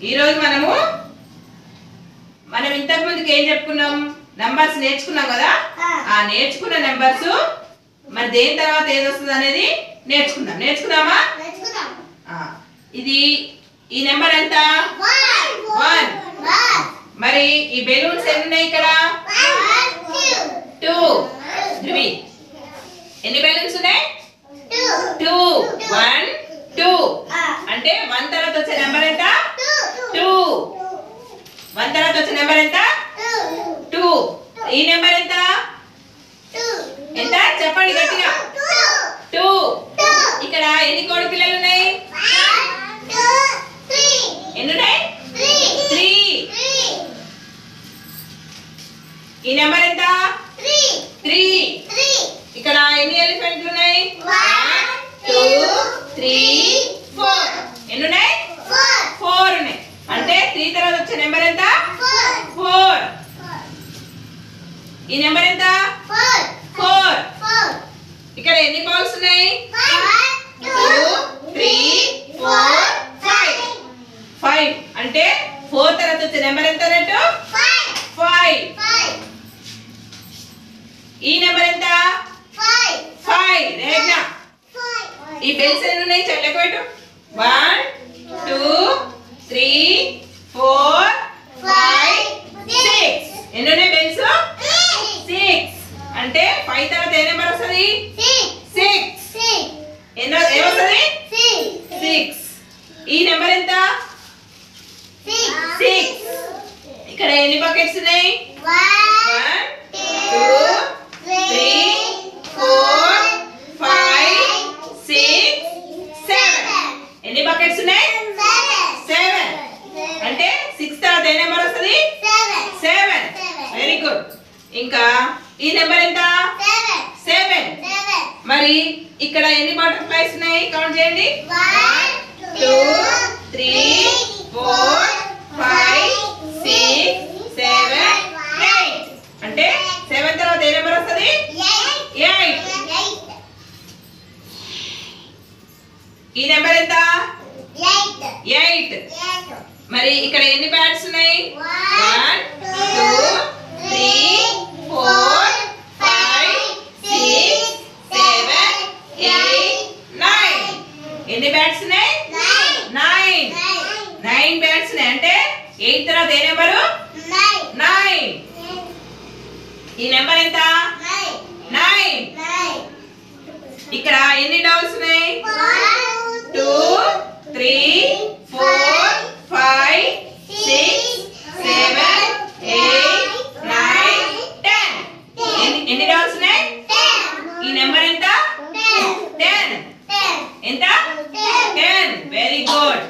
ఈ రోజు మనం ఇంతకు ముందుకు ఏం చెప్పుకున్నాం? నంబర్స్ నేర్చుకున్నాం కదా. ఆ నేర్చుకున్న నంబర్స్ మరి దేని తర్వాత ఏది వస్తుంది అనేది నేర్చుకున్నామా? ఇది ఈ నెంబర్ ఎంత? 1. మరి ఈ బెలూన్స్ ఎన్ని ఉన్నాయి ఇక్కడ? 2. ధృవి ఎన్ని బెలూన్స్ ఉన్నాయి? 2. 1 2 అంటే 1 తర్వాత వచ్చే నెంబర్ ఎంత? 2. 1 తర్వాత వచ్చే నెంబర్ ఎంత? 2. ఈ నెంబర్ ఎంత? ఎంత చెప్పండి గట్టిగా. 2. ఇక్కడ ఎన్ని కోడి పిల్లలు ఉన్నాయి? ఎన్ని ఉన్నాయి? 3. ఈ నెంబర్ ఎంత? 3. ఇక్కడ ఎన్ని ఎలిఫెంట్లు ఉన్నాయి? 1 2 3 4. ఎన్ని ఉన్నాయి? 4 ఉన్నాయి. అంటే 3 తర్వాత వచ్చే నెంబర్ ఎంత? 4. ఈ నెంబర్ ఎంత? 4. ఇక్కడ ఎన్ని బాల్స్ ఉన్నాయి? 1 2 3 4 5. 5 అంటే 4 తర్వాత వచ్చే నెంబర్ ఎంత అన్నట్టు? 5. ఈ నెంబర్ ఎంత? 5. రేగ్నా ఈ బెల్స్ ఎన్ని ఉన్నాయి? లెక్క పెట్టు. 1 2 3 4 5 6. ఎన్ని ఉన్నాయి బెల్స్? 6. అంటే 5 తర్వాత ఏ నెంబర్ వస్తుంది? 6. ఏమొస్తుంది? 6. ఈ నెంబర్ ఎంత? 6. ఇక్కడ ఎన్ని బకెట్స్ ఉన్నాయి? 1 2 3 4 5 6 7. ఎన్ని బకెట్స్ ఉన్నాయి? 7. అంటే 6 తర్వాత ఏ నెంబర్ వస్తుంది? 7. Very good. ఇంకా ఈ నెంబర్ ఎంత? 7. మరి ఇక్కడ ఎన్ని బటర్ఫ్లైస్ ఉన్నాయి? కౌంట్ చేయండి. 1 2 3 4 5 6 7 8. అంటే 7 తర్వాత ఏ నెంబర్ వస్తుంది? 8. ఈ నెంబర్ ఎంత? 8. మరి ఇక్కడ ఎన్ని బ్యాట్స్ ఉన్నాయి? 1 2 3 4 5 6 7 8 9. ఎన్ని బ్యాట్స్ ఉన్నాయి? 9 బ్యాట్స్ ఉన్నాయి. అంటే 8 తర్వాత ఏ నెంబరు? 9. ఈ నెంబర్ ఎంత? 9. ఇక్కడ ఎన్ని డౌల్స్ ఉన్నాయి? 2 3 4 5 6 7 8 9 10. ఎన్ని డౌల్స్ ఉన్నాయి? ఈ నెంబర్ ఎంత? 10. ఎంత? 10. Very good.